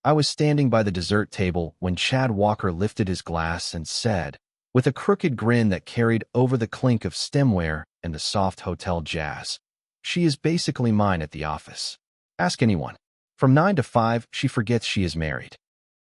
I was standing by the dessert table when Chad Walker lifted his glass and said, with a crooked grin that carried over the clink of stemware and the soft hotel jazz, "She is basically mine at the office. Ask anyone. From 9 to 5, she forgets she is married."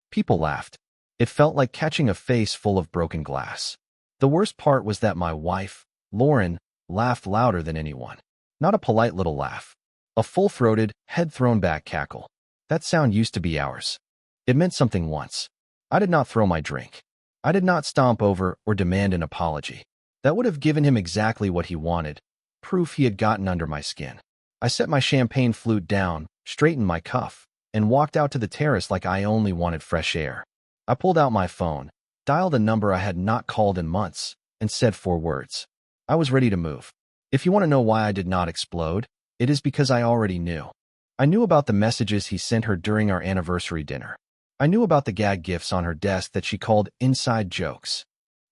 People laughed. It felt like catching a face full of broken glass. The worst part was that my wife, Lauren, laughed louder than anyone. Not a polite little laugh. A full-throated, head-thrown-back cackle. That sound used to be ours. It meant something once. I did not throw my drink. I did not stomp over or demand an apology. That would have given him exactly what he wanted, proof he had gotten under my skin. I set my champagne flute down, straightened my cuff, and walked out to the terrace like I only wanted fresh air. I pulled out my phone, dialed a number I had not called in months, and said 4 words. I was ready to move. If you want to know why I did not explode, it is because I already knew. I knew about the messages he sent her during our anniversary dinner. I knew about the gag gifts on her desk that she called inside jokes.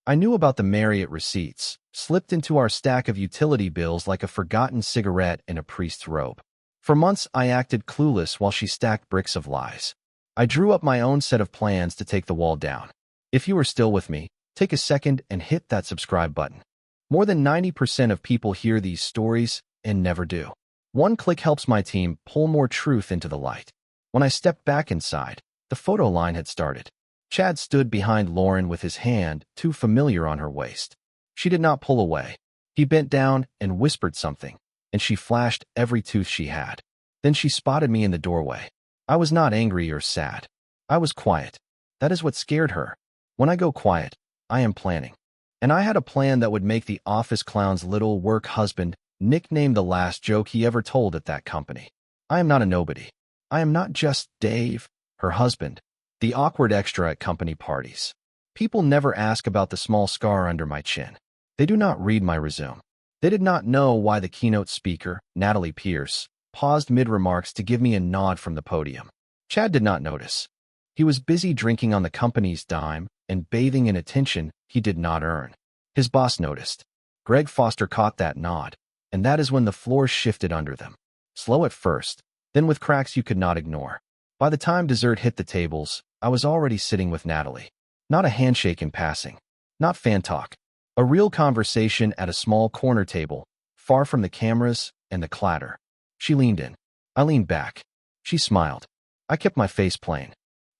I knew about the Marriott receipts, slipped into our stack of utility bills like a forgotten cigarette in a priest's robe. For months, I acted clueless while she stacked bricks of lies. I drew up my own set of plans to take the wall down. If you are still with me, take a second and hit that subscribe button. More than 90% of people hear these stories and never do. One click helps my team pull more truth into the light. When I stepped back inside, the photo line had started. Chad stood behind Lauren with his hand too familiar on her waist. She did not pull away. He bent down and whispered something, and she flashed every tooth she had. Then she spotted me in the doorway. I was not angry or sad. I was quiet. That is what scared her. When I go quiet, I am planning. And I had a plan that would make the office clown's little work husband nickname the last joke he ever told at that company. I am not a nobody. I am not just Dave, her husband, the awkward extra at company parties. People never ask about the small scar under my chin. They do not read my resume. They did not know why the keynote speaker, Natalie Pierce, paused mid-remarks to give me a nod from the podium. Chad did not notice. He was busy drinking on the company's dime and bathing in attention he did not earn. His boss noticed. Greg Foster caught that nod, and that is when the floor shifted under them. Slow at first, then with cracks you could not ignore. By the time dessert hit the tables, I was already sitting with Natalie. Not a handshake in passing. Not fan talk. A real conversation at a small corner table, far from the cameras and the clatter. She leaned in. I leaned back. She smiled. I kept my face plain.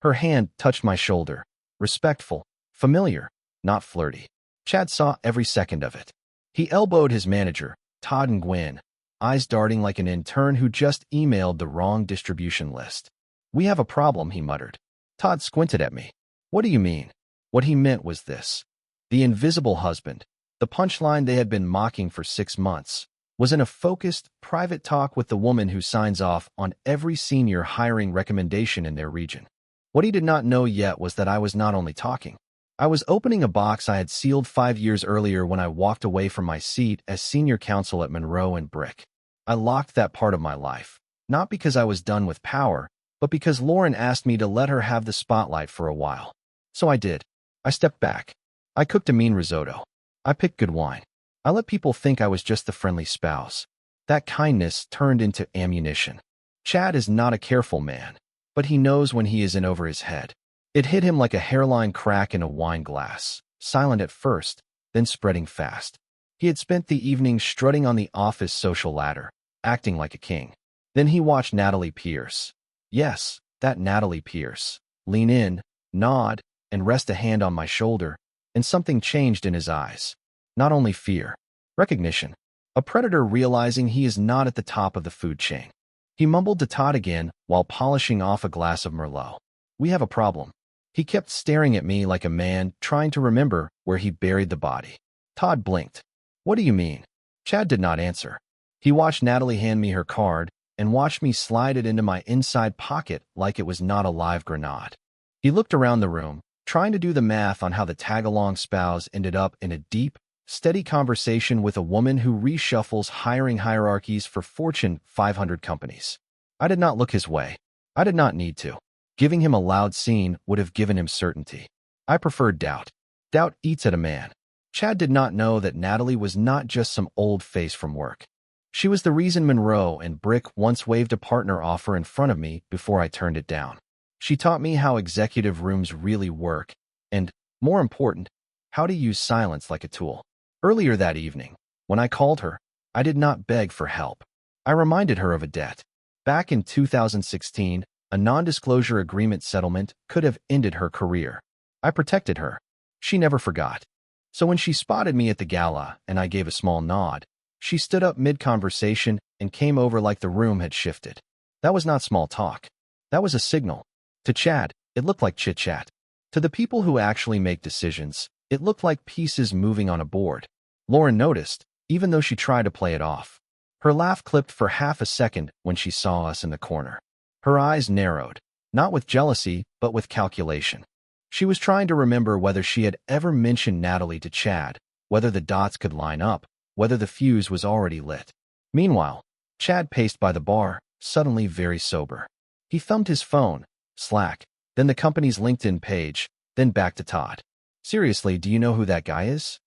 Her hand touched my shoulder. Respectful, familiar, not flirty. Chad saw every second of it. He elbowed his manager, Todd and Gwen, eyes darting like an intern who just emailed the wrong distribution list. "We have a problem," he muttered. Todd squinted at me. "What do you mean?" What he meant was this. The invisible husband, the punchline they had been mocking for 6 months, was in a focused, private talk with the woman who signs off on every senior hiring recommendation in their region. What he did not know yet was that I was not only talking. I was opening a box I had sealed 5 years earlier when I walked away from my seat as senior counsel at Monroe and Brick. I locked that part of my life, not because I was done with power, but because Lauren asked me to let her have the spotlight for a while. So I did. I stepped back. I cooked a mean risotto. I picked good wine. I let people think I was just the friendly spouse. That kindness turned into ammunition. Chad is not a careful man, but he knows when he is in over his head. It hit him like a hairline crack in a wine glass, silent at first, then spreading fast. He had spent the evening strutting on the office social ladder, acting like a king. Then he watched Natalie Pierce. Yes, that Natalie Pierce. Lean in, nod, and rest a hand on my shoulder, and something changed in his eyes. Not only fear, recognition. A predator realizing he is not at the top of the food chain. He mumbled to Todd again while polishing off a glass of Merlot. "We have a problem." He kept staring at me like a man trying to remember where he buried the body. Todd blinked. "What do you mean?" Chad did not answer. He watched Natalie hand me her card and watched me slide it into my inside pocket like it was not a live grenade. He looked around the room, trying to do the math on how the tag-along spouse ended up in a deep, steady conversation with a woman who reshuffles hiring hierarchies for Fortune 500 companies. I did not look his way. I did not need to. Giving him a loud scene would have given him certainty. I preferred doubt. Doubt eats at a man. Chad did not know that Natalie was not just some old face from work. She was the reason Monroe and Brick once waved a partner offer in front of me before I turned it down. She taught me how executive rooms really work and, more important, how to use silence like a tool. Earlier that evening, when I called her, I did not beg for help. I reminded her of a debt. Back in 2016, a non-disclosure agreement settlement could have ended her career. I protected her. She never forgot. So when she spotted me at the gala and I gave a small nod, she stood up mid-conversation and came over like the room had shifted. That was not small talk. That was a signal. To Chad, it looked like chit-chat. To the people who actually make decisions, it looked like pieces moving on a board. Lauren noticed, even though she tried to play it off. Her laugh clipped for half a second when she saw us in the corner. Her eyes narrowed, not with jealousy, but with calculation. She was trying to remember whether she had ever mentioned Natalie to Chad, whether the dots could line up, whether the fuse was already lit. Meanwhile, Chad paced by the bar, suddenly very sober. He thumbed his phone, Slack, then the company's LinkedIn page, then back to Todd. Seriously, do you know who that guy is?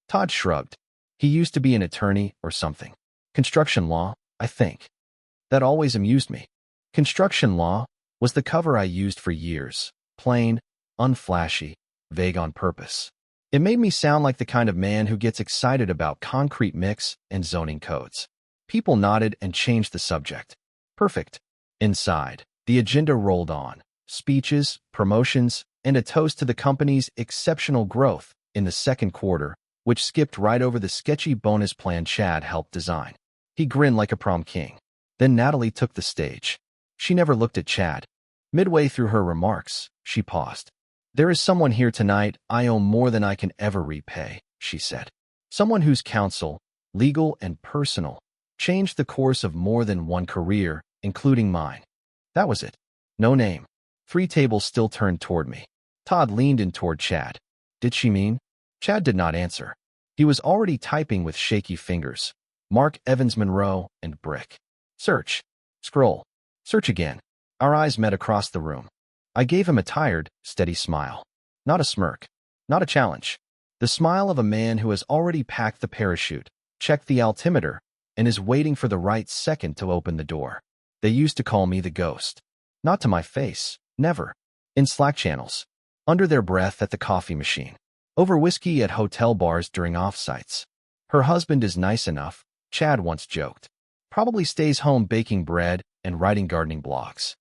Todd shrugged. He used to be an attorney or something. Construction law, I think. That always amused me. Construction law was the cover I used for years. Plain, unflashy, vague on purpose. It made me sound like the kind of man who gets excited about concrete mix and zoning codes. People nodded and changed the subject. Perfect. Inside, the agenda rolled on. Speeches, promotions, and a toast to the company's exceptional growth in the second quarter, which skipped right over the sketchy bonus plan Chad helped design. He grinned like a prom king. Then Natalie took the stage. She never looked at Chad. Midway through her remarks, she paused. There is someone here tonight I owe more than I can ever repay, she said. Someone whose counsel, legal and personal, changed the course of more than one career, including mine. That was it. No name. 3 tables still turned toward me. Todd leaned in toward Chad. Did she mean? Chad did not answer. He was already typing with shaky fingers. Mark Evans Monroe and Brick. Search. Scroll. Search again. Our eyes met across the room. I gave him a tired, steady smile. Not a smirk. Not a challenge. The smile of a man who has already packed the parachute, checked the altimeter, and is waiting for the right second to open the door. They used to call me the ghost. Not to my face. Never. In Slack channels. Under their breath at the coffee machine. Over whiskey at hotel bars during offsites. Her husband is nice enough, Chad once joked. Probably stays home baking bread and writing gardening blogs.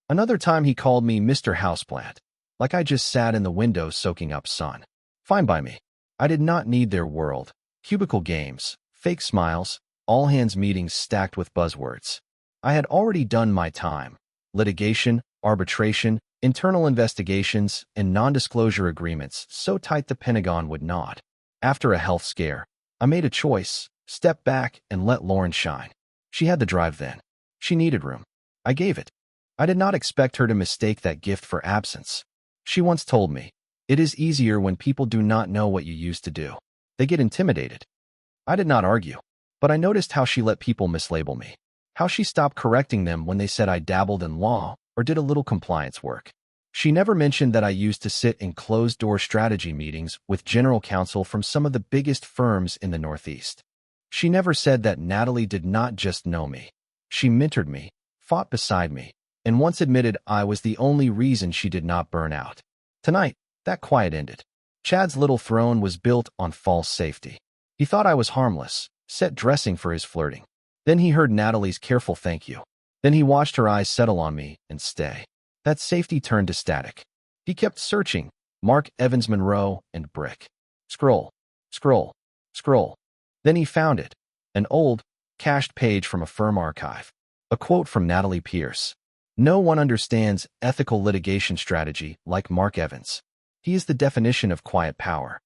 Another time he called me Mr. Houseplant, like I just sat in the window soaking up sun. Fine by me. I did not need their world. Cubicle games, fake smiles, all-hands meetings stacked with buzzwords. I had already done my time. Litigation, arbitration, internal investigations, and non-disclosure agreements so tight the Pentagon would nod. After a health scare, I made a choice, stepped back and let Lauren shine. She had the drive then. She needed room. I gave it. I did not expect her to mistake that gift for absence. She once told me, it is easier when people do not know what you used to do. They get intimidated. I did not argue, but I noticed how she let people mislabel me. How she stopped correcting them when they said I dabbled in law or did a little compliance work. She never mentioned that I used to sit in closed-door strategy meetings with general counsel from some of the biggest firms in the Northeast. She never said that Natalie did not just know me. She mentored me, fought beside me, and once admitted I was the only reason she did not burn out. Tonight, that quiet ended. Chad's little throne was built on false safety. He thought I was harmless, set dressing for his flirting. Then he heard Natalie's careful thank you. Then he watched her eyes settle on me and stay. That safety turned to static. He kept searching, Mark Evans Monroe and Brick. Scroll, scroll, scroll. Then he found it. An old, cached page from a firm archive. A quote from Natalie Pierce. No one understands ethical litigation strategy like Mark Evans. He is the definition of quiet power.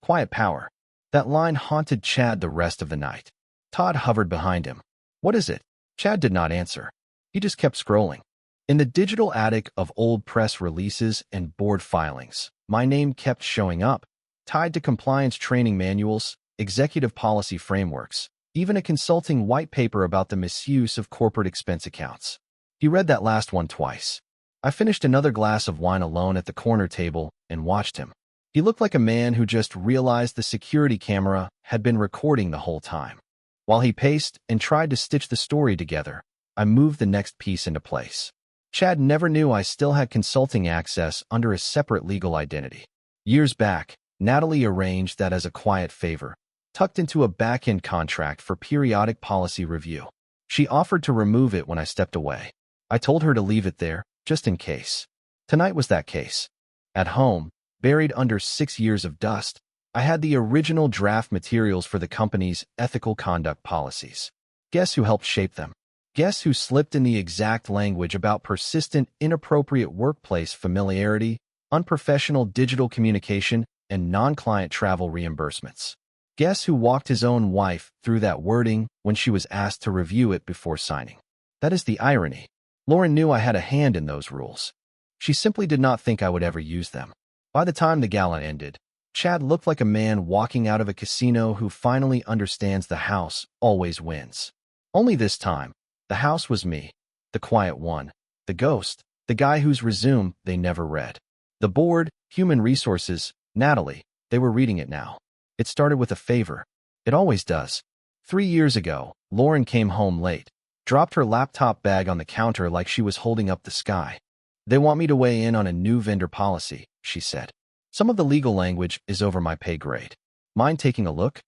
Quiet power. That line haunted Chad the rest of the night. Todd hovered behind him. What is it? Chad did not answer. He just kept scrolling. In the digital attic of old press releases and board filings, my name kept showing up, tied to compliance training manuals, executive policy frameworks, even a consulting white paper about the misuse of corporate expense accounts. He read that last one twice. I finished another glass of wine alone at the corner table and watched him. He looked like a man who just realized the security camera had been recording the whole time. While he paced and tried to stitch the story together, I moved the next piece into place. Chad never knew I still had consulting access under a separate legal identity. Years back, Natalie arranged that as a quiet favor, tucked into a back-end contract for periodic policy review. She offered to remove it when I stepped away. I told her to leave it there, just in case. Tonight was that case. At home, buried under 6 years of dust, I had the original draft materials for the company's ethical conduct policies. Guess who helped shape them? Guess who slipped in the exact language about persistent, inappropriate workplace familiarity, unprofessional digital communication, and non-client travel reimbursements? Guess who walked his own wife through that wording when she was asked to review it before signing? That is the irony. Lauren knew I had a hand in those rules. She simply did not think I would ever use them. By the time the gala ended, Chad looked like a man walking out of a casino who finally understands the house always wins. Only this time, the house was me, the quiet one, the ghost, the guy whose resume they never read. The board, human resources, Natalie, they were reading it now. It started with a favor. It always does. 3 years ago, Lauren came home late, dropped her laptop bag on the counter like she was holding up the sky. They want me to weigh in on a new vendor policy, she said. Some of the legal language is over my pay grade. Mind taking a look?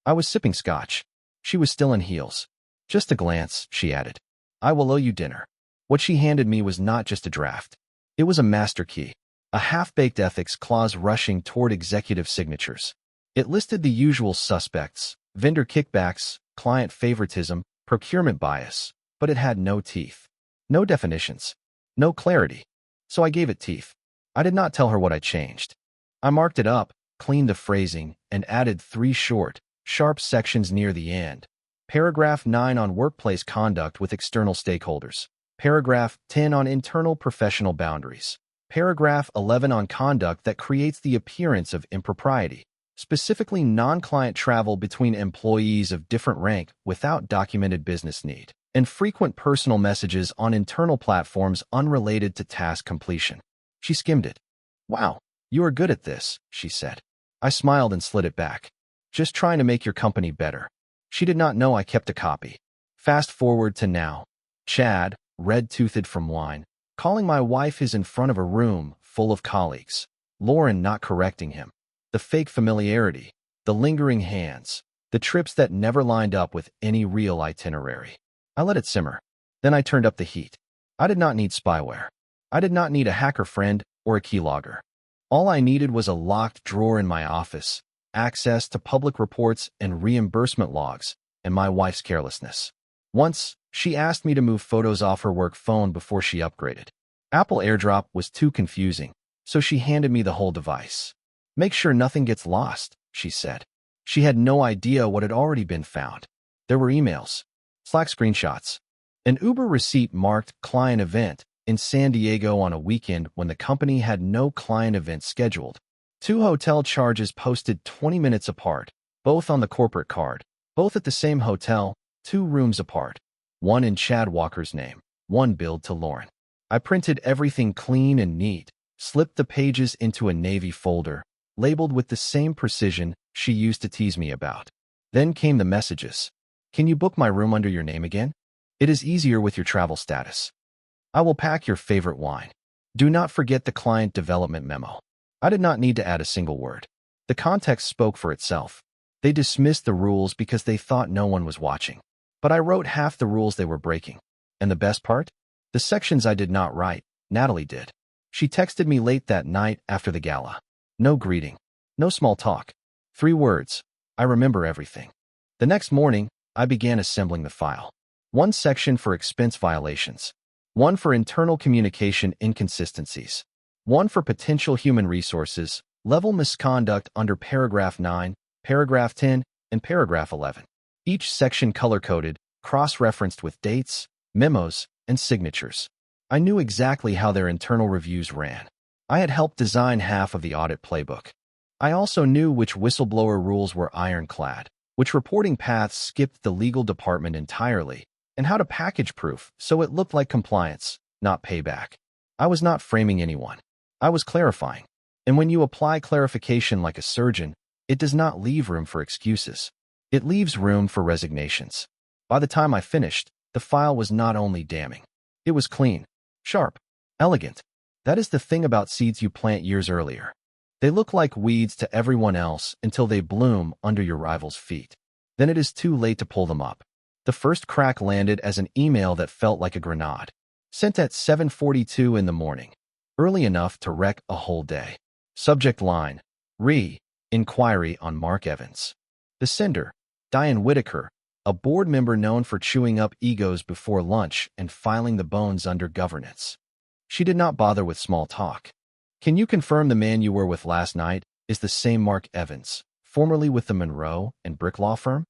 I was sipping scotch. She was still in heels. Just a glance, she added. I will owe you dinner. What she handed me was not just a draft. It was a master key, a half-baked ethics clause rushing toward executive signatures. It listed the usual suspects, vendor kickbacks, client favoritism, procurement bias, but it had no teeth. No definitions. No clarity. So I gave it teeth. I did not tell her what I changed. I marked it up, cleaned the phrasing, and added 3 short, sharp sections near the end. Paragraph 9 on workplace conduct with external stakeholders. Paragraph 10 on internal professional boundaries. Paragraph 11 on conduct that creates the appearance of impropriety, specifically non-client travel between employees of different rank without documented business need, and frequent personal messages on internal platforms unrelated to task completion. She skimmed it. Wow, you are good at this, she said. I smiled and slid it back. Just trying to make your company better. She did not know I kept a copy. Fast forward to now. Chad, red-toothed from wine, calling my wife his in front of a room full of colleagues. Lauren not correcting him. The fake familiarity, the lingering hands, the trips that never lined up with any real itinerary. I let it simmer. Then I turned up the heat. I did not need spyware. I did not need a hacker friend or a keylogger. All I needed was a locked drawer in my office, access to public reports and reimbursement logs, and my wife's carelessness. Once, she asked me to move photos off her work phone before she upgraded. Apple AirDrop was too confusing, so she handed me the whole device. Make sure nothing gets lost, she said. She had no idea what had already been found. There were emails, Slack screenshots, an Uber receipt marked client event in San Diego on a weekend when the company had no client event scheduled. 2 hotel charges posted 20 minutes apart, both on the corporate card, both at the same hotel, 2 rooms apart. One in Chad Walker's name, one billed to Lauren. I printed everything clean and neat, slipped the pages into a navy folder, labeled with the same precision she used to tease me about. Then came the messages. Can you book my room under your name again? It is easier with your travel status. I will pack your favorite wine. Do not forget the client development memo. I did not need to add a single word. The context spoke for itself. They dismissed the rules because they thought no one was watching. But I wrote half the rules they were breaking. And the best part? The sections I did not write, Natalie did. She texted me late that night after the gala. No greeting. No small talk. 3 words. I remember everything. The next morning, I began assembling the file. 1 section for expense violations. 1 for internal communication inconsistencies. 1 for potential human resources, level misconduct under paragraph 9, paragraph 10, and paragraph 11. Each section color-coded, cross-referenced with dates, memos, and signatures. I knew exactly how their internal reviews ran. I had helped design half of the audit playbook. I also knew which whistleblower rules were ironclad, which reporting paths skipped the legal department entirely, and how to package proof so it looked like compliance, not payback. I was not framing anyone. I was clarifying. And when you apply clarification like a surgeon, it does not leave room for excuses. It leaves room for resignations. By the time I finished, the file was not only damning. It was clean, Sharp. Elegant. That is the thing about seeds you plant years earlier. They look like weeds to everyone else until they bloom under your rival's feet. Then it is too late to pull them up. The first crack landed as an email that felt like a grenade. Sent at 7:42 in the morning. Early enough to wreck a whole day. Subject line. Inquiry on Mark Evans. The sender. Diane Whitaker, a board member known for chewing up egos before lunch and filing the bones under governance. She did not bother with small talk. Can you confirm the man you were with last night is the same Mark Evans, formerly with the Monroe and Brick law firm?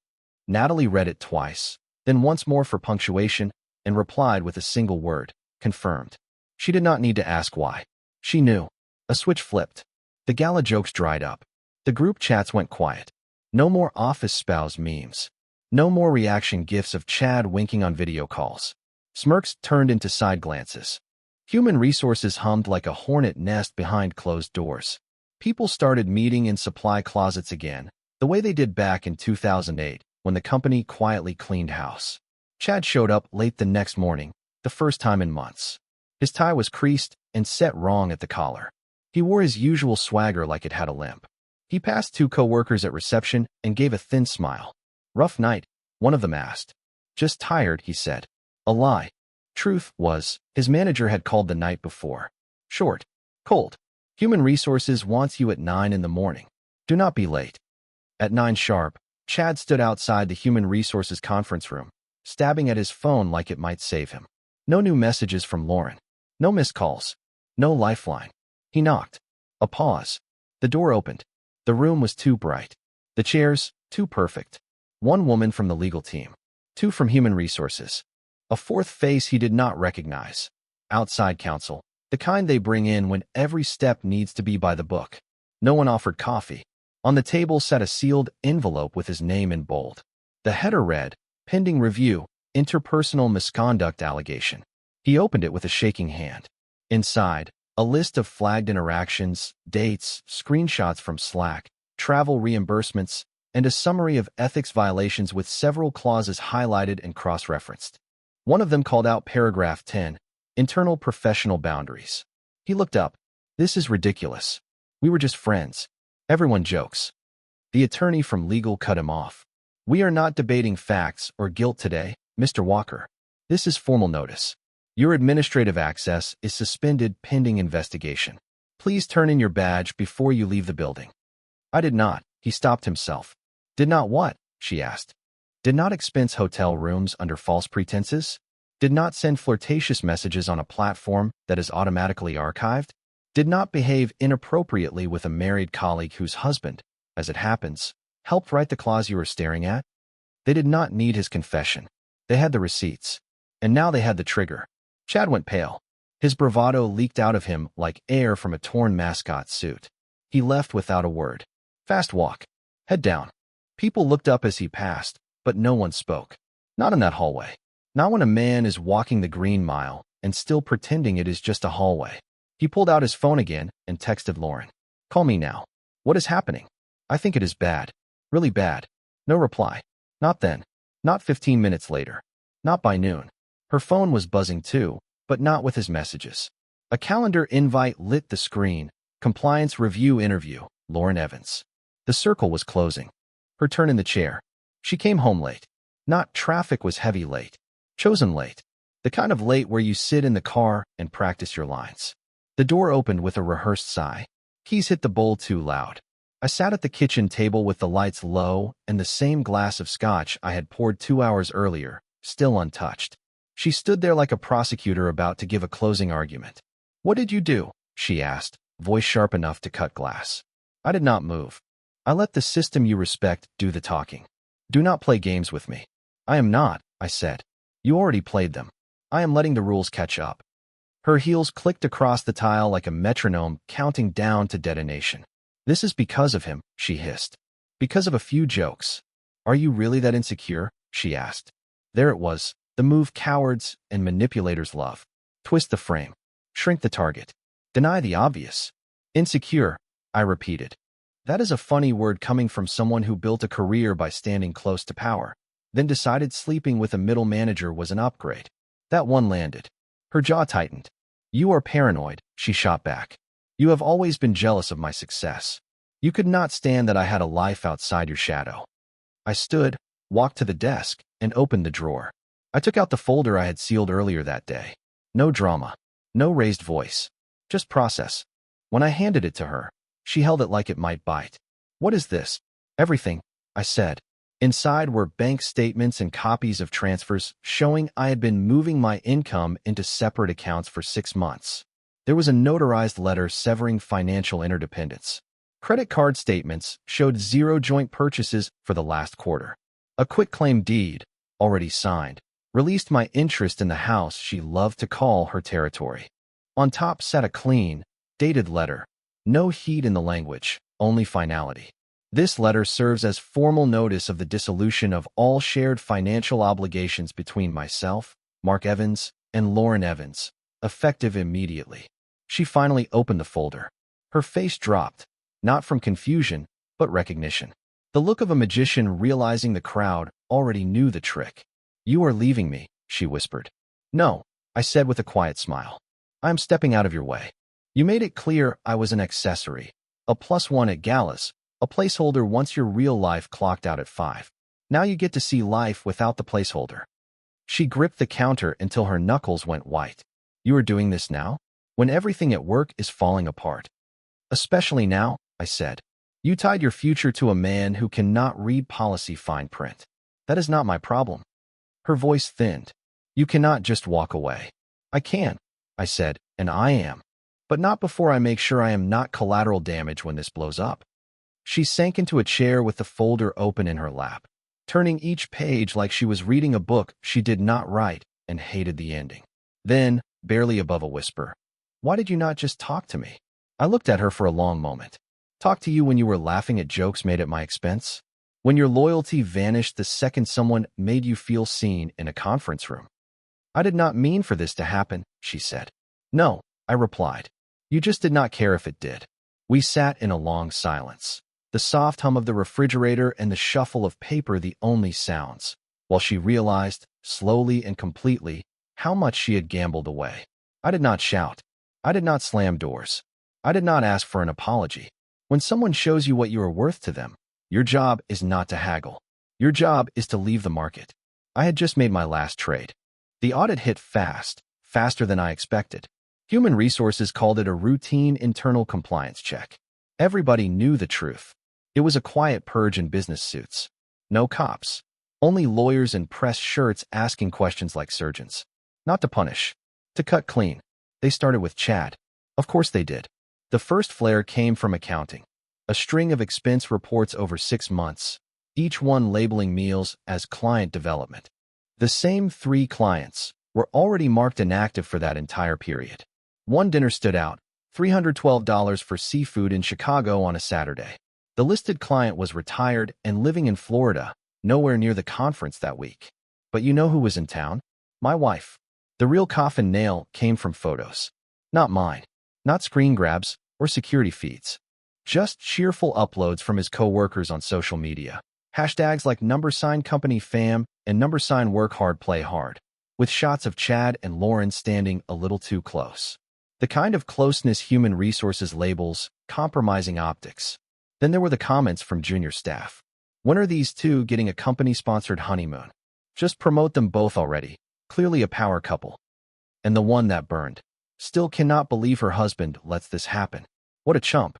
Natalie read it twice, then once more for punctuation, and replied with a single word, confirmed. She did not need to ask why. She knew. A switch flipped. The gala jokes dried up. The group chats went quiet. No more office spouse memes. No more reaction gifs of Chad winking on video calls. Smirks turned into side glances. Human resources hummed like a hornet nest behind closed doors. People started meeting in supply closets again, the way they did back in 2008 when the company quietly cleaned house. Chad showed up late the next morning, the first time in months. His tie was creased and set wrong at the collar. He wore his usual swagger like it had a limp. He passed two co-workers at reception and gave a thin smile. Rough night, one of them asked. Just tired, he said. A lie. Truth was, his manager had called the night before. Short. Cold. Human Resources wants you at 9 in the morning. Do not be late. At 9 sharp, Chad stood outside the Human Resources conference room, stabbing at his phone like it might save him. No new messages from Lauren. No missed calls. No lifeline. He knocked. A pause. The door opened. The room was too bright. The chairs, too perfect. One woman from the legal team. Two from Human Resources. A fourth face he did not recognize. Outside counsel. The kind they bring in when every step needs to be by the book. No one offered coffee. On the table sat a sealed envelope with his name in bold. The header read, Pending Review, Interpersonal Misconduct Allegation. He opened it with a shaking hand. Inside, a list of flagged interactions, dates, screenshots from Slack, travel reimbursements, and a summary of ethics violations with several clauses highlighted and cross-referenced. One of them called out paragraph 10, Internal Professional Boundaries. He looked up. This is ridiculous. We were just friends. Everyone jokes. The attorney from legal cut him off. We are not debating facts or guilt today, Mr. Walker. This is formal notice. Your administrative access is suspended pending investigation. Please turn in your badge before you leave the building. I did not. He stopped himself. Did not what? She asked. Did not expense hotel rooms under false pretenses? Did not send flirtatious messages on a platform that is automatically archived? Did not behave inappropriately with a married colleague whose husband, as it happens, helped write the clause you were staring at? They did not need his confession. They had the receipts. And now they had the trigger. Chad went pale. His bravado leaked out of him like air from a torn mascot suit. He left without a word. Fast walk. Head down. People looked up as he passed, but no one spoke. Not in that hallway. Not when a man is walking the Green Mile and still pretending it is just a hallway. He pulled out his phone again and texted Lauren. Call me now. What is happening? I think it is bad. Really bad. No reply. Not then. Not 15 minutes later. Not by noon. Her phone was buzzing too, but not with his messages. A calendar invite lit the screen. Compliance review interview, Lauren Evans. The circle was closing. Her turn in the chair. She came home late. Not traffic was heavy late. Chosen late. The kind of late where you sit in the car and practice your lines. The door opened with a rehearsed sigh. Keys hit the bowl too loud. I sat at the kitchen table with the lights low and the same glass of scotch I had poured 2 hours earlier, still untouched. She stood there like a prosecutor about to give a closing argument. What did you do? She asked, voice sharp enough to cut glass. I did not move. I let the system you respect do the talking. Do not play games with me. I am not, I said. You already played them. I am letting the rules catch up. Her heels clicked across the tile like a metronome counting down to detonation. This is because of him, she hissed. Because of a few jokes. Are you really that insecure? She asked. There it was, the move cowards and manipulators love. Twist the frame. Shrink the target. Deny the obvious. Insecure, I repeated. That is a funny word coming from someone who built a career by standing close to power, then decided sleeping with a middle manager was an upgrade. That one landed. Her jaw tightened. You are paranoid, she shot back. You have always been jealous of my success. You could not stand that I had a life outside your shadow. I stood, walked to the desk, and opened the drawer. I took out the folder I had sealed earlier that day. No drama, no raised voice, just process. When I handed it to her, she held it like it might bite. What is this? Everything, I said. Inside were bank statements and copies of transfers showing I had been moving my income into separate accounts for 6 months. There was a notarized letter severing financial interdependence. Credit card statements showed 0 joint purchases for the last quarter. A quitclaim deed, already signed, released my interest in the house she loved to call her territory. On top sat a clean, dated letter. No heat in the language, only finality. This letter serves as formal notice of the dissolution of all shared financial obligations between myself, Mark Evans, and Lauren Evans, effective immediately. She finally opened the folder. Her face dropped, not from confusion, but recognition. The look of a magician realizing the crowd already knew the trick. You are leaving me, she whispered. No, I said with a quiet smile. I am stepping out of your way. You made it clear I was an accessory, a +1 at galas, a placeholder once your real life clocked out at 5. Now you get to see life without the placeholder. She gripped the counter until her knuckles went white. You are doing this now? When everything at work is falling apart. Especially now, I said. You tied your future to a man who cannot read policy fine print. That is not my problem. Her voice thinned. You cannot just walk away. I can, I said, and I am. But not before I make sure I am not collateral damage when this blows up. She sank into a chair with the folder open in her lap, turning each page like she was reading a book she did not write and hated the ending. Then, barely above a whisper, why did you not just talk to me? I looked at her for a long moment. Talk to you when you were laughing at jokes made at my expense? When your loyalty vanished the second someone made you feel seen in a conference room? I did not mean for this to happen, she said. No, I replied. You just did not care if it did. We sat in a long silence. The soft hum of the refrigerator and the shuffle of paper the only sounds, while she realized, slowly and completely, how much she had gambled away. I did not shout. I did not slam doors. I did not ask for an apology. When someone shows you what you are worth to them, your job is not to haggle. Your job is to leave the market. I had just made my last trade. The audit hit fast, faster than I expected. Human Resources called it a routine internal compliance check. Everybody knew the truth. It was a quiet purge in business suits. No cops. Only lawyers in press shirts asking questions like surgeons. Not to punish. To cut clean. They started with Chad. Of course they did. The first flare came from accounting. A string of expense reports over 6 months, each one labeling meals as client development. The same 3 clients were already marked inactive for that entire period. One dinner stood out, $312 for seafood in Chicago on a Saturday. The listed client was retired and living in Florida, nowhere near the conference that week. But you know who was in town? My wife. The real coffin nail came from photos. Not mine. Not screen grabs or security feeds. Just cheerful uploads from his co-workers on social media. Hashtags like #company_fam and #work hard play hard. With shots of Chad and Lauren standing a little too close. The kind of closeness Human Resources labels compromising optics. Then there were the comments from junior staff. When are these two getting a company-sponsored honeymoon? Just promote them both already. Clearly a power couple. And the one that burned. Still cannot believe her husband lets this happen. What a chump.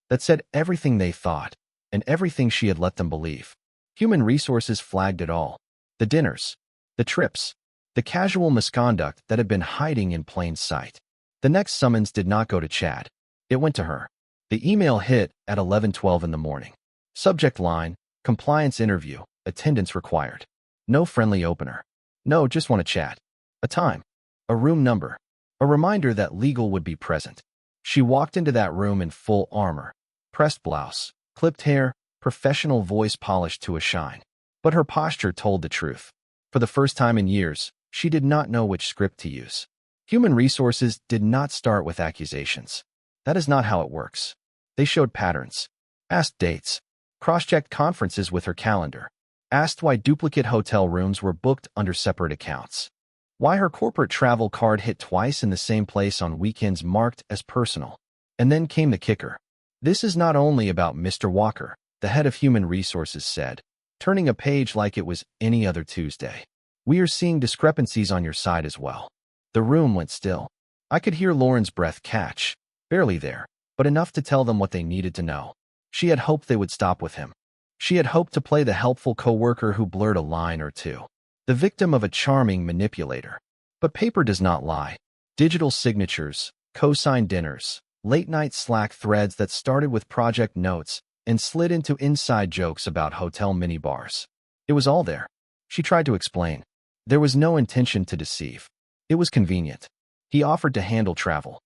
That said everything they thought, and everything she had let them believe. Human Resources flagged it all. The dinners. The trips. The casual misconduct that had been hiding in plain sight. The next summons did not go to Chad. It went to her. The email hit at 11:12 in the morning. Subject line, compliance interview, attendance required. No friendly opener. No, just want to chat. A time. A room number. A reminder that legal would be present. She walked into that room in full armor. Pressed blouse, clipped hair, professional voice polished to a shine. But her posture told the truth. For the first time in years, she did not know which script to use. Human Resources did not start with accusations. That is not how it works. They showed patterns. Asked dates. Cross-checked conferences with her calendar. Asked why duplicate hotel rooms were booked under separate accounts. why her corporate travel card hit twice in the same place on weekends marked as personal. And then came the kicker. This is not only about Mr. Walker, the head of human resources said, turning a page like it was any other Tuesday. We are seeing discrepancies on your side as well. The room went still. I could hear Lauren's breath catch, barely there, but enough to tell them what they needed to know. She had hoped they would stop with him. She had hoped to play the helpful coworker who blurred a line or two, the victim of a charming manipulator. But paper does not lie. Digital signatures, co-signed dinners, late-night Slack threads that started with project notes and slid into inside jokes about hotel minibars. It was all there. She tried to explain. There was no intention to deceive. It was convenient. He offered to handle travel.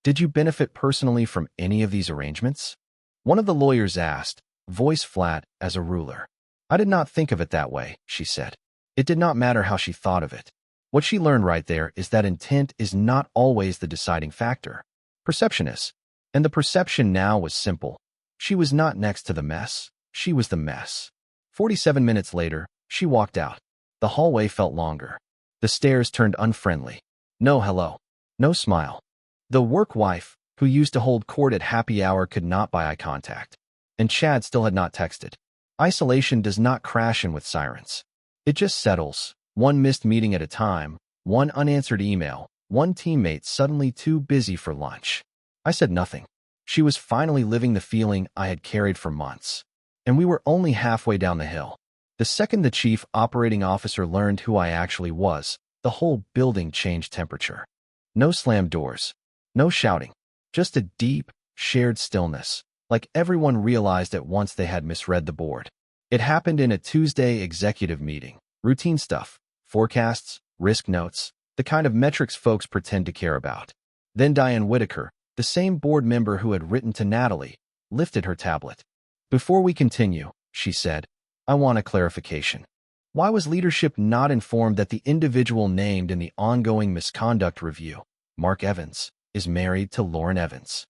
Did you benefit personally from any of these arrangements? One of the lawyers asked, voice flat as a ruler. I did not think of it that way, she said. It did not matter how she thought of it. What she learned right there is that intent is not always the deciding factor. Perception is. And the perception now was simple. She was not next to the mess. She was the mess. 47 minutes later, she walked out. The hallway felt longer. The stairs turned unfriendly. No hello. No smile. The work wife, who used to hold court at happy hour, could not buy eye contact. And Chad still had not texted. Isolation does not crash in with sirens. It just settles, one missed meeting at a time, one unanswered email, one teammate suddenly too busy for lunch. I said nothing. She was finally living the feeling I had carried for months. And we were only halfway down the hill. The second the chief operating officer learned who I actually was, the whole building changed temperature. No slammed doors. No shouting. Just a deep, shared stillness, like everyone realized at once they had misread the board. It happened in a Tuesday executive meeting. Routine stuff. Forecasts, risk notes, the kind of metrics folks pretend to care about. Then Diane Whitaker, the same board member who had written to Natalie, lifted her tablet. Before we continue, she said, I want a clarification. Why was leadership not informed that the individual named in the ongoing misconduct review, Mark Evans, is married to Lauren Evans?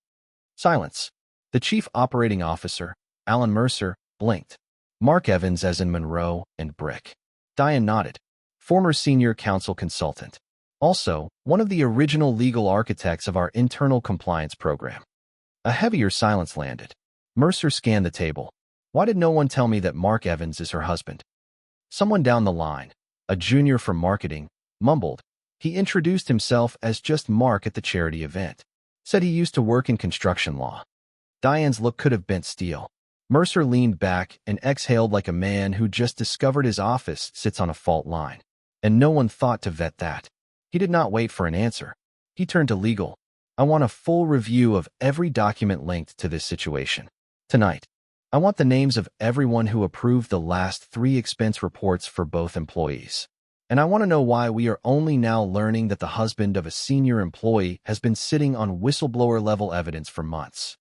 Silence. The chief operating officer, Alan Mercer, blinked. Mark Evans as in Monroe and Brick. Diane nodded. Former senior counsel consultant. Also, one of the original legal architects of our internal compliance program. A heavier silence landed. Mercer scanned the table. Why did no one tell me that Mark Evans is her husband? Someone down the line, a junior from marketing, mumbled. He introduced himself as just Mark at the charity event. Said he used to work in construction law. Diane's look could have bent steel. Mercer leaned back and exhaled like a man who just discovered his office sits on a fault line. And no one thought to vet that. He did not wait for an answer. He turned to legal. I want a full review of every document linked to this situation. Tonight. I want the names of everyone who approved the last 3 expense reports for both employees. And I want to know why we are only now learning that the husband of a senior employee has been sitting on whistleblower-level evidence for months.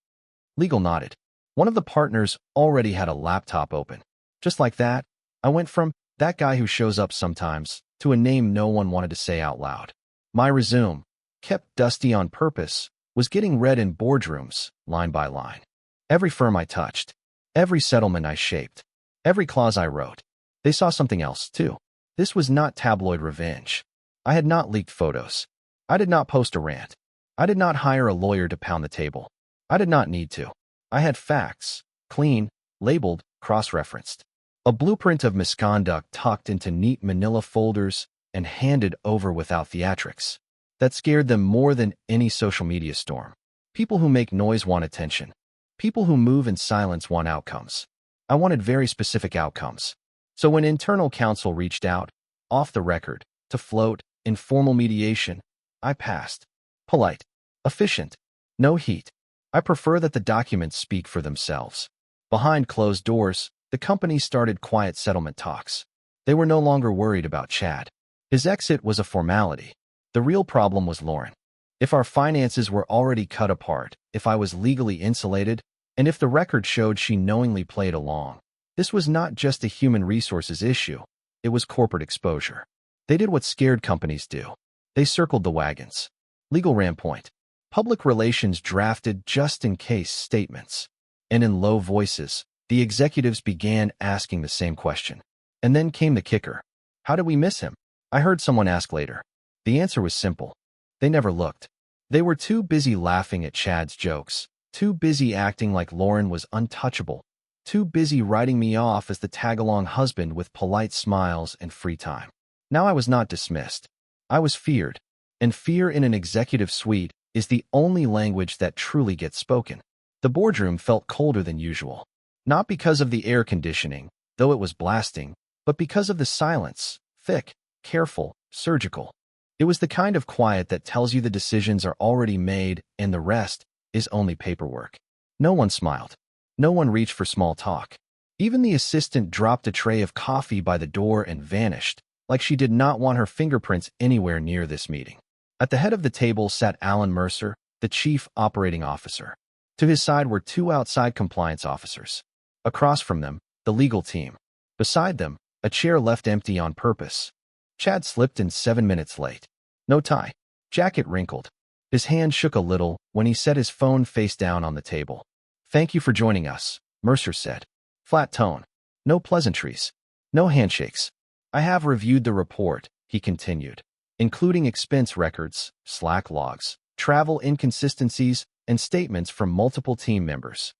Legal nodded. One of the partners already had a laptop open. Just like that, I went from that guy who shows up sometimes to a name no one wanted to say out loud. My resume, kept dusty on purpose, was getting read in boardrooms, line by line. Every firm I touched, every settlement I shaped, every clause I wrote. They saw something else, too. This was not tabloid revenge. I had not leaked photos. I did not post a rant. I did not hire a lawyer to pound the table. I did not need to. I had facts, clean, labeled, cross-referenced. A blueprint of misconduct tucked into neat manila folders and handed over without theatrics. That scared them more than any social media storm. People who make noise want attention. People who move in silence want outcomes. I wanted very specific outcomes. So when internal counsel reached out, off the record, to float informal mediation, I passed. Polite. Efficient. No heat. I prefer that the documents speak for themselves. Behind closed doors, the company started quiet settlement talks. They were no longer worried about Chad. His exit was a formality. The real problem was Lauren. If our finances were already cut apart, if I was legally insulated, and if the record showed she knowingly played along, this was not just a human resources issue. It was corporate exposure. They did what scared companies do. They circled the wagons. Legal ran point. Public relations drafted just-in-case statements. And in low voices, the executives began asking the same question. And then came the kicker. How did we miss him? I heard someone ask later. The answer was simple. They never looked. They were too busy laughing at Chad's jokes, too busy acting like Lauren was untouchable, too busy writing me off as the tag-along husband with polite smiles and free time. Now I was not dismissed. I was feared, and fear in an executive suite is the only language that truly gets spoken. The boardroom felt colder than usual, not because of the air conditioning, though it was blasting, but because of the silence, thick, careful, surgical. It was the kind of quiet that tells you the decisions are already made and the rest is only paperwork. No one smiled. No one reached for small talk. Even the assistant dropped a tray of coffee by the door and vanished, like she did not want her fingerprints anywhere near this meeting. At the head of the table sat Alan Mercer, the chief operating officer. To his side were two outside compliance officers. Across from them, the legal team. Beside them, a chair left empty on purpose. Chad slipped in 7 minutes late. No tie. Jacket wrinkled. His hand shook a little when he set his phone face down on the table. "Thank you for joining us," Mercer said. Flat tone. No pleasantries. No handshakes. "I have reviewed the report," he continued, "including expense records, Slack logs, travel inconsistencies, and statements from multiple team members."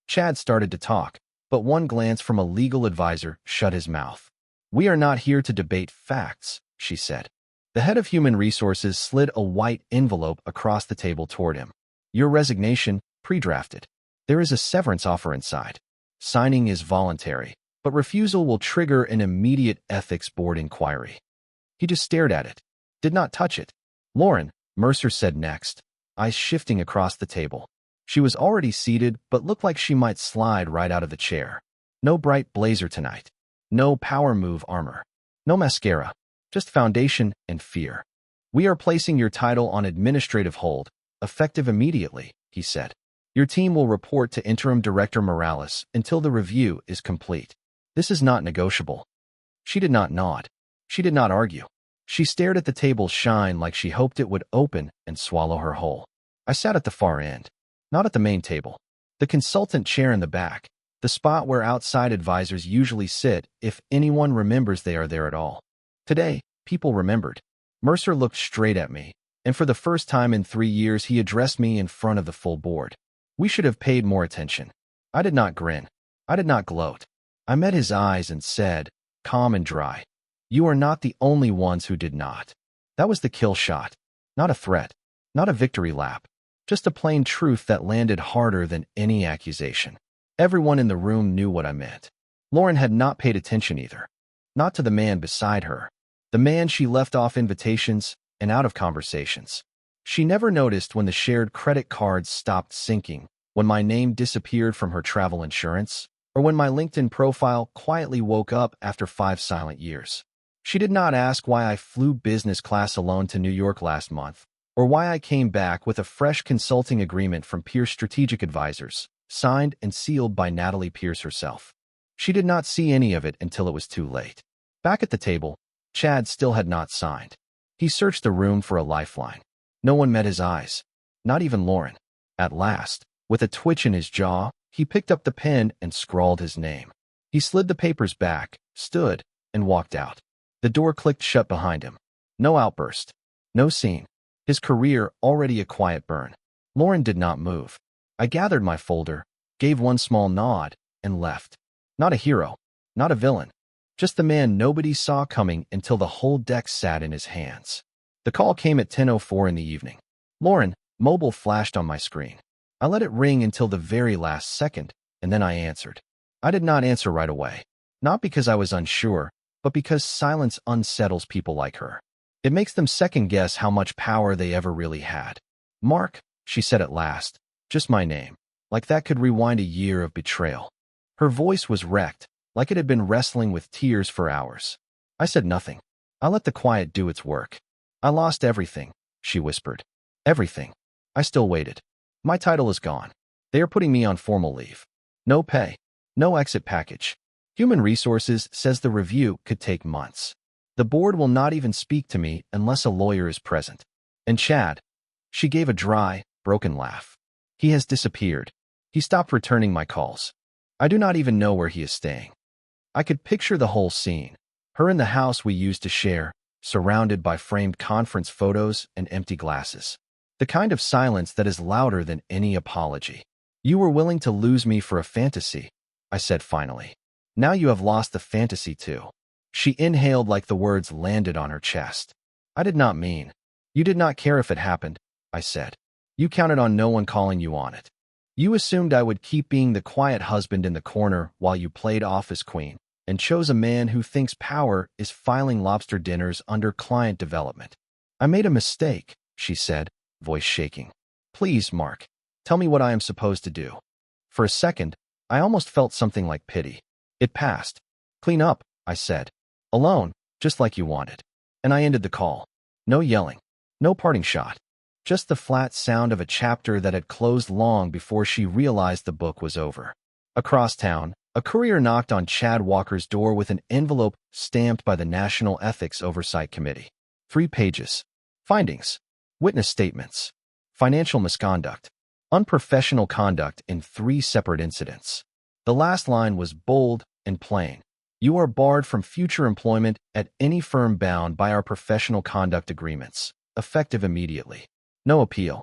Chad started to talk, but one glance from a legal advisor shut his mouth. "We are not here to debate facts," she said. The head of human resources slid a white envelope across the table toward him. "Your resignation, pre-drafted. There is a severance offer inside. Signing is voluntary, but refusal will trigger an immediate ethics board inquiry." He just stared at it, did not touch it. "Lauren," Mercer said next, eyes shifting across the table. She was already seated but looked like she might slide right out of the chair. No bright blazer tonight. No power move armor. No mascara. Just foundation and fear. "We are placing your title on administrative hold, effective immediately," he said. "Your team will report to Interim Director Morales until the review is complete. This is not negotiable." She did not nod. She did not argue. She stared at the table's shine like she hoped it would open and swallow her whole. I sat at the far end, not at the main table. The consultant chair in the back, the spot where outside advisors usually sit if anyone remembers they are there at all. Today, people remembered. Mercer looked straight at me, and for the first time in 3 years he addressed me in front of the full board. We should have paid more attention. I did not grin. I did not gloat. I met his eyes and said, calm and dry, "You are not the only ones who did not." That was the kill shot. Not a threat. Not a victory lap. Just a plain truth that landed harder than any accusation. Everyone in the room knew what I meant. Lauren had not paid attention either. Not to the man beside her. The man she left off invitations and out of conversations. She never noticed when the shared credit cards stopped syncing, when my name disappeared from her travel insurance, or when my LinkedIn profile quietly woke up after 5 silent years. She did not ask why I flew business class alone to New York last month, or why I came back with a fresh consulting agreement from Pierce Strategic Advisors, signed and sealed by Natalie Pierce herself. She did not see any of it until it was too late. Back at the table, Chad still had not signed. He searched the room for a lifeline. No one met his eyes. Not even Lauren. At last, with a twitch in his jaw, he picked up the pen and scrawled his name. He slid the papers back, stood, and walked out. The door clicked shut behind him. No outburst. No scene. His career already a quiet burn. Lauren did not move. I gathered my folder, gave one small nod, and left. Not a hero. Not a villain. Just the man nobody saw coming until the whole deck sat in his hands. The call came at 10:04 in the evening. "Lauren," mobile flashed on my screen. I let it ring until the very last second, and then I answered. I did not answer right away. Not because I was unsure, but because silence unsettles people like her. It makes them second-guess how much power they ever really had. "Mark," she said at last, just my name, like that could rewind a year of betrayal. Her voice was wrecked, like it had been wrestling with tears for hours. I said nothing. I let the quiet do its work. "I lost everything," she whispered. "Everything." I still waited. "My title is gone. They are putting me on formal leave. No pay. No exit package. Human Resources says the review could take months. The board will not even speak to me unless a lawyer is present. And Chad," she gave a dry, broken laugh. "He has disappeared. He stopped returning my calls. I do not even know where he is staying." I could picture the whole scene. Her in the house we used to share, surrounded by framed conference photos and empty glasses. The kind of silence that is louder than any apology. You were willing to lose me for a fantasy, I said finally. Now you have lost the fantasy too. She inhaled like the words landed on her chest. I did not mean. You did not care if it happened, I said. You counted on no one calling you on it. You assumed I would keep being the quiet husband in the corner while you played office queen, and chose a man who thinks power is filing lobster dinners under client development. I made a mistake, she said, voice shaking. Please, Mark, tell me what I am supposed to do. For a second, I almost felt something like pity. It passed. Clean up, I said. Alone, just like you wanted. And I ended the call. No yelling. No parting shot. Just the flat sound of a chapter that had closed long before she realized the book was over. Across town, a courier knocked on Chad Walker's door with an envelope stamped by the National Ethics Oversight Committee. 3 pages. Findings. Witness statements. Financial misconduct. Unprofessional conduct in 3 separate incidents. The last line was bold and plain. You are barred from future employment at any firm bound by our professional conduct agreements, effective immediately. No appeal.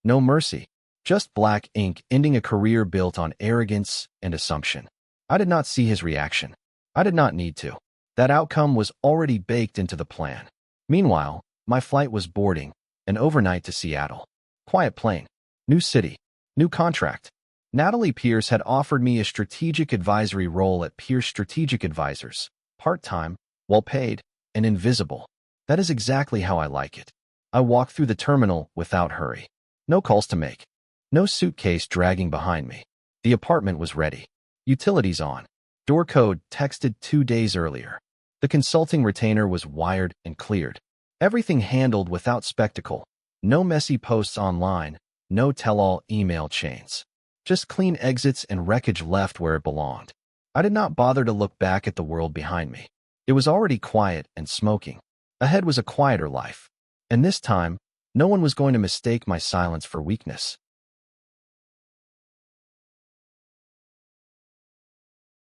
No mercy. Just black ink ending a career built on arrogance and assumption. I did not see his reaction. I did not need to. That outcome was already baked into the plan. Meanwhile, my flight was boarding, an overnight to Seattle. Quiet plane. New city. New contract. Natalie Pierce had offered me a strategic advisory role at Pierce Strategic Advisors, part-time, well-paid, and invisible. That is exactly how I like it. I walked through the terminal without hurry. No calls to make. No suitcase dragging behind me. The apartment was ready. Utilities on. Door code texted 2 days earlier. The consulting retainer was wired and cleared. Everything handled without spectacle. No messy posts online. No tell-all email chains. Just clean exits and wreckage left where it belonged. I did not bother to look back at the world behind me. It was already quiet and smoking. Ahead was a quieter life. And this time, no one was going to mistake my silence for weakness.